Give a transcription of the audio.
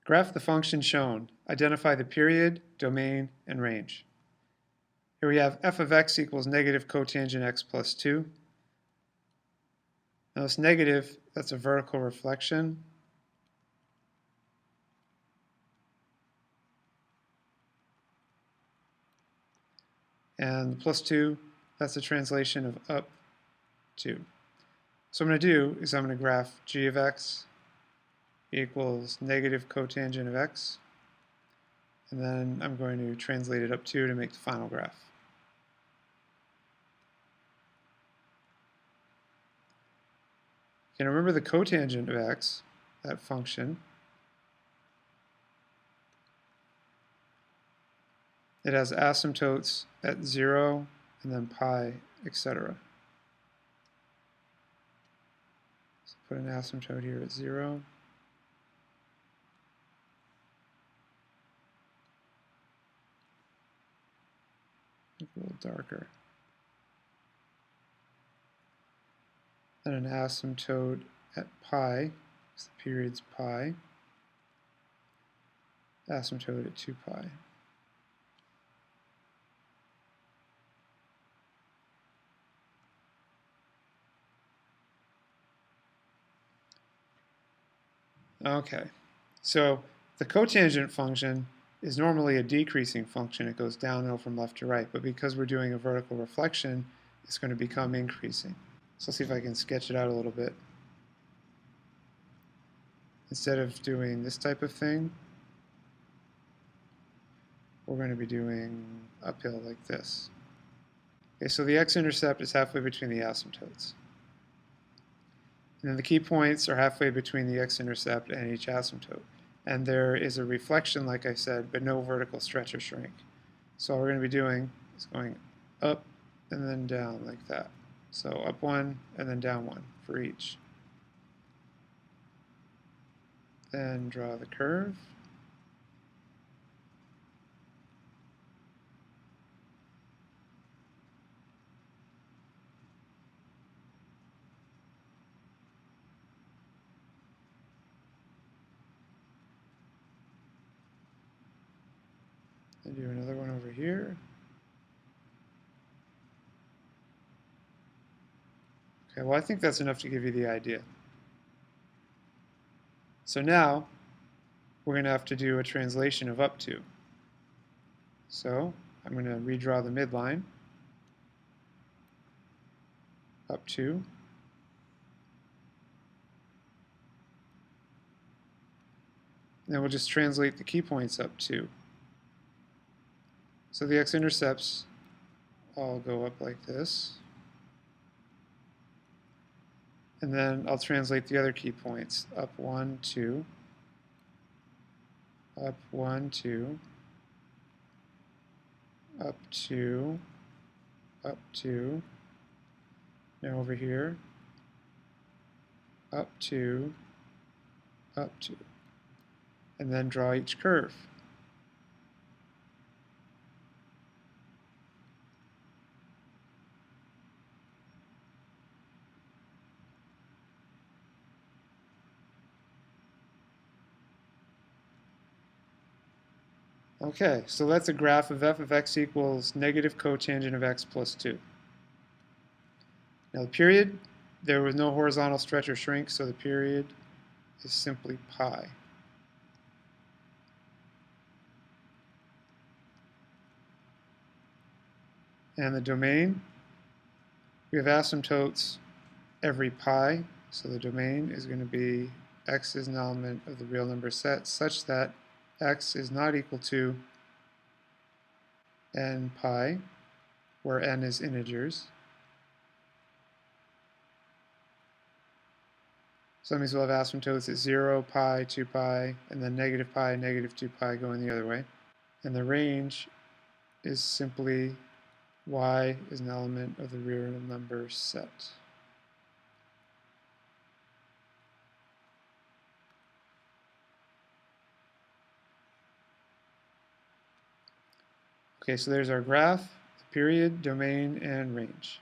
Graph the function shown. Identify the period, domain, and range. Here we have f of x equals negative cotangent x plus 2. Now this negative, that's a vertical reflection. And plus 2, that's a translation of up 2. So what I'm going to do is I'm going to graph g of x equals negative cotangent of x. And then I'm going to translate it up 2 to make the final graph. Okay, remember the cotangent of x, that function. It has asymptotes at 0 and then pi, etc. So put an asymptote here at 0. Make it a little darker. And an asymptote at pi, because the period's pi. Asymptote at 2 pi. Okay, so the cotangent function is normally a decreasing function. It goes downhill from left to right, but because we're doing a vertical reflection, it's going to become increasing. So let's see if I can sketch it out a little bit. Instead of doing this type of thing, we're going to be doing uphill like this. Okay, so the x-intercept is halfway between the asymptotes. And then the key points are halfway between the x-intercept and each asymptote. And there is a reflection, like I said, but no vertical stretch or shrink. So all we're going to be doing is going up and then down like that. So up 1 and then down 1 for each. Then draw the curve. Then do another one over here. Okay, well I think that's enough to give you the idea. So now we're going to have to do a translation of up to. So I'm going to redraw the midline. Up to. Then we'll just translate the key points up to. So the x-intercepts all go up like this. And then I'll translate the other key points. Up 1, 2. Up 1, 2. Up 2. Up 2. Now over here. Up 2. Up 2. And then draw each curve. Okay, so that's a graph of f of x equals negative cotangent of x plus 2. Now the period, there was no horizontal stretch or shrink, so the period is simply pi. And the domain, we have asymptotes every pi, so the domain is going to be x is an element of the real number set such that x is not equal to n pi, where n is integers. So that means we'll have asymptotes at 0, pi, 2 pi, and then negative pi, negative 2 pi going the other way. And the range is simply y is an element of the real number set. Okay, so there's our graph, the period, domain, and range.